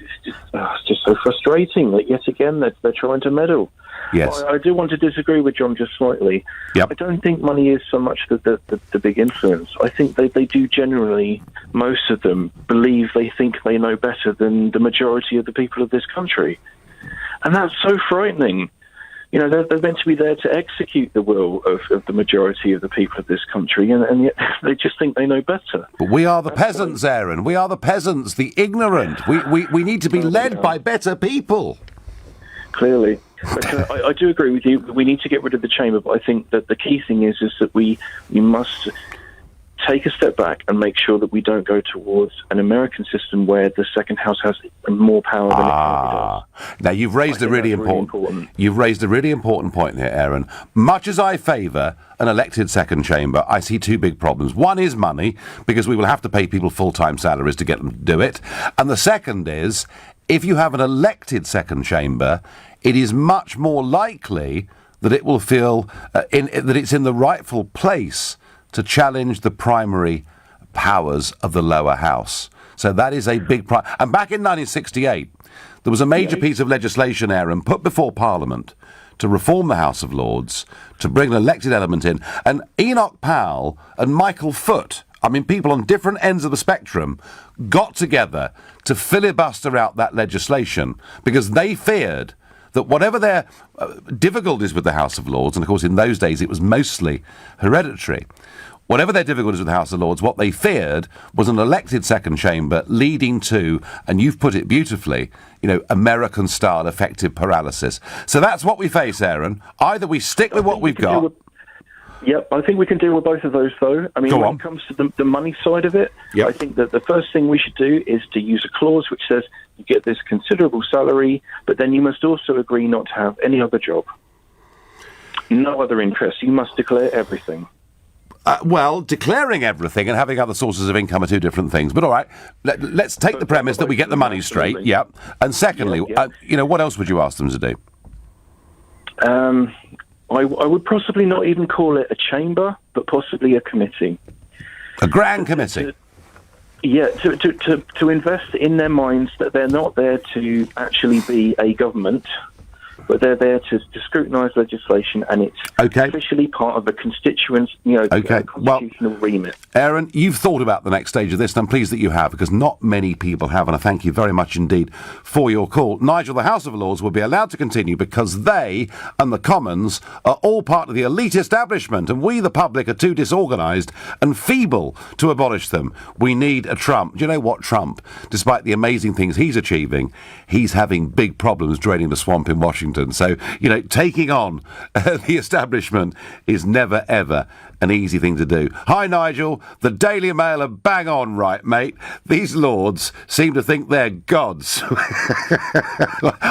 just so frustrating that yet again they're trying to meddle. Yes. I do want to disagree with John just slightly. Yep. I don't think money is so much the big influence. I think they do generally, most of them, believe they think they know better than the majority of the people of this country. And that's so frightening. They're meant to be there to execute the will of the majority of the people of this country, and yet they just think they know better. But we are the peasants, Aaron. We are the peasants, the ignorant. We need to be led by better people. Clearly. But I do agree with you. We need to get rid of the chamber, but I think that the key thing is that we must take a step back and make sure that we don't go towards an American system where the second house has more power than it currently does. Now you've raised a really important. You've raised a really important point here, Aaron. Much as I favour an elected second chamber, I see two big problems. One is money, because we will have to pay people full-time salaries to get them to do it, and the second is, if you have an elected second chamber, it is much more likely that it will feel that it's in the rightful place to challenge the primary powers of the lower house. So that is a big problem. And back in 1968, there was a major piece of legislation, Aaron, put before Parliament to reform the House of Lords, to bring an elected element in. And Enoch Powell and Michael Foot, I mean, people on different ends of the spectrum, got together to filibuster out that legislation because they feared that whatever their difficulties with the House of Lords, and of course in those days it was mostly hereditary, whatever their difficulties with the House of Lords, what they feared was an elected second chamber leading to, and you've put it beautifully, American-style effective paralysis. So that's what we face, Aaron. Either we stick with what we've got. Yep, I think we can deal with both of those, though. I mean, when it comes to the money side of it, I think that the first thing we should do is to use a clause which says you get this considerable salary, but then you must also agree not to have any other job. No other interest. You must declare everything. Well, declaring everything and having other sources of income are two different things. But all right, let's take the premise that we get the money straight. Yeah. And secondly, what else would you ask them to do? I would possibly not even call it a chamber, but possibly a committee. A grand committee? To invest in their minds that they're not there to actually be a government, but they're there to scrutinise legislation, and it's officially part of a constitutional remit. Aaron, you've thought about the next stage of this, and I'm pleased that you have, because not many people have, and I thank you very much indeed for your call. Nigel, the House of Lords will be allowed to continue because they and the Commons are all part of the elite establishment, and we, the public, are too disorganised and feeble to abolish them. We need a Trump. Do you know what, Trump, despite the amazing things he's achieving, he's having big problems draining the swamp in Washington. So, taking on the establishment is never, ever an easy thing to do. Hi, Nigel. The Daily Mail are bang on right, mate. These lords seem to think they're gods.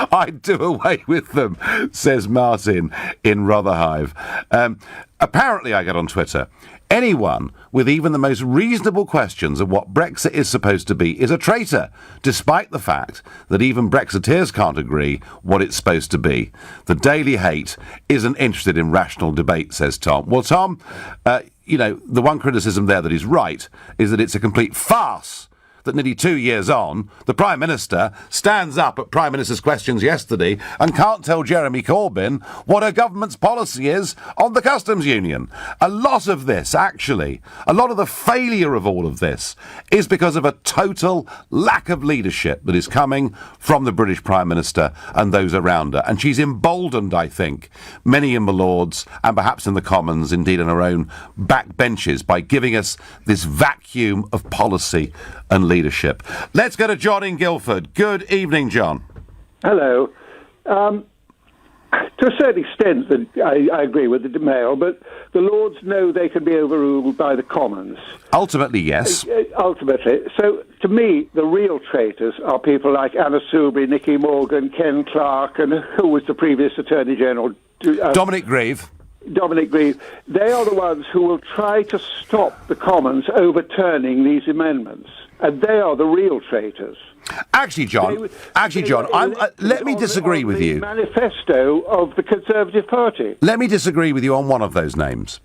I'd do away with them, says Martin in Rotherhithe. Apparently, I get on Twitter, anyone with even the most reasonable questions of what Brexit is supposed to be is a traitor, despite the fact that even Brexiteers can't agree what it's supposed to be. The Daily Hate isn't interested in rational debate, says Tom. Well, Tom, the one criticism there that is right is that it's a complete farce that nearly 2 years on, the Prime Minister stands up at Prime Minister's questions yesterday and can't tell Jeremy Corbyn what her government's policy is on the customs union. A lot of this, actually, a lot of the failure of all of this is because of a total lack of leadership that is coming from the British Prime Minister and those around her. And she's emboldened, I think, many in the Lords and perhaps in the Commons, indeed in her own backbenches, by giving us this vacuum of policy and leadership. Let's go to John in Guildford. Good evening, John. Hello. To a certain extent, I agree with the Mail, but the Lords know they can be overruled by the Commons. Ultimately, yes. Ultimately. So, to me, the real traitors are people like Anna Soubry, Nicky Morgan, Ken Clarke, and who was the previous Attorney General? Dominic Grieve. Dominic Grieve. They are the ones who will try to stop the Commons overturning these amendments. And they are the real traitors. Actually, John, let me disagree with you. Manifesto of the Conservative Party. Let me disagree with you on one of those names.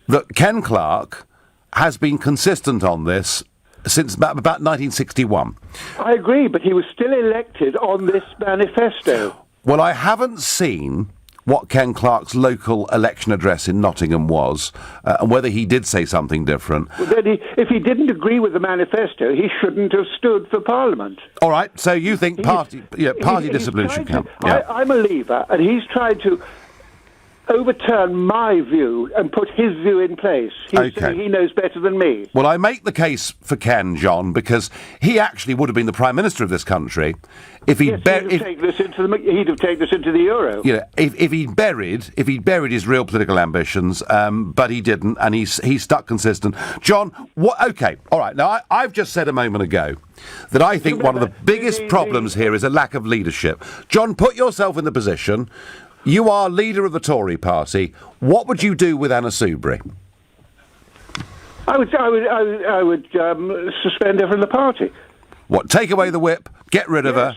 That Ken Clarke has been consistent on this since about 1961. I agree, but he was still elected on this manifesto. Well, I haven't seen what Ken Clarke's local election address in Nottingham was, and whether he did say something different. Well, then if he didn't agree with the manifesto, he shouldn't have stood for Parliament. All right, so you think party discipline should count? I'm a Leaver, and he's tried to overturn my view and put his view in place. He's saying he knows better than me. Well, I make the case for Ken, John, because he actually would have been the Prime Minister of this country if he'd he'd have taken us into the euro. You know, if he'd buried his real political ambitions, but he didn't, and he's stuck consistent. John, what? Okay, all right. Now I've just said a moment ago that I think one of the biggest problems here is a lack of leadership. John, put yourself in the position. You are leader of the Tory party. What would you do with Anna Soubry? I would suspend her from the party. What? Take away the whip, get rid of her,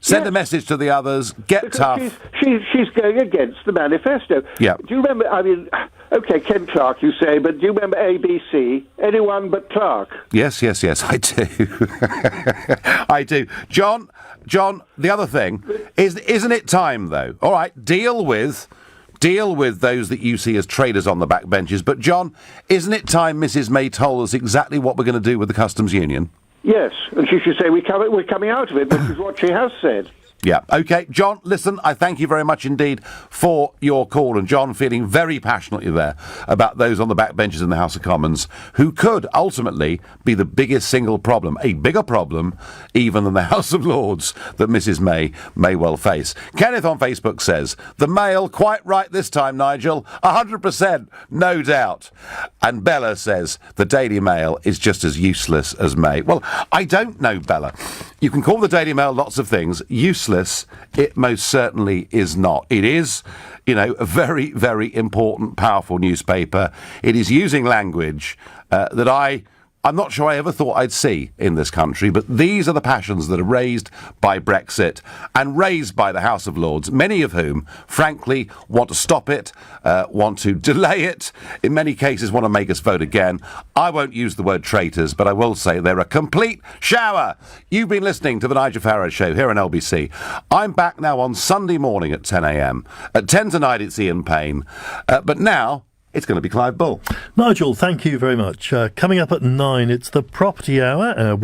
send a message to the others, get tough. She's going against the manifesto. Yeah. Do you remember? I mean, okay, Ken Clarke, you say, but do you remember ABC? Anyone but Clarke. Yes, I do. I do. John, the other thing isn't it time though? All right, deal with those that you see as traitors on the backbenches. But John, isn't it time Mrs May told us exactly what we're going to do with the customs union? Yes, and she should say we're coming out of it, which is what she has said. Yeah, OK. John, listen, I thank you very much indeed for your call. And John, feeling very passionately there about those on the backbenches in the House of Commons who could ultimately be the biggest single problem, a bigger problem even than the House of Lords that Mrs may well face. Kenneth on Facebook says, the Mail, quite right this time, Nigel. 100%, no doubt. And Bella says, the Daily Mail is just as useless as May. Well, I don't know, Bella. You can call the Daily Mail lots of things. Useless, it most certainly is not. It is, a very, very important, powerful newspaper. It is using language that I'm not sure I ever thought I'd see in this country, but these are the passions that are raised by Brexit and raised by the House of Lords, many of whom, frankly, want to stop it, want to delay it, in many cases want to make us vote again. I won't use the word traitors, but I will say they're a complete shower. You've been listening to The Nigel Farage Show here on LBC. I'm back now on Sunday morning at 10 a.m. At 10 tonight, it's Ian Payne. But now, it's going to be Clive Bull. Nigel, thank you very much. Coming up at 9, it's the Property Hour.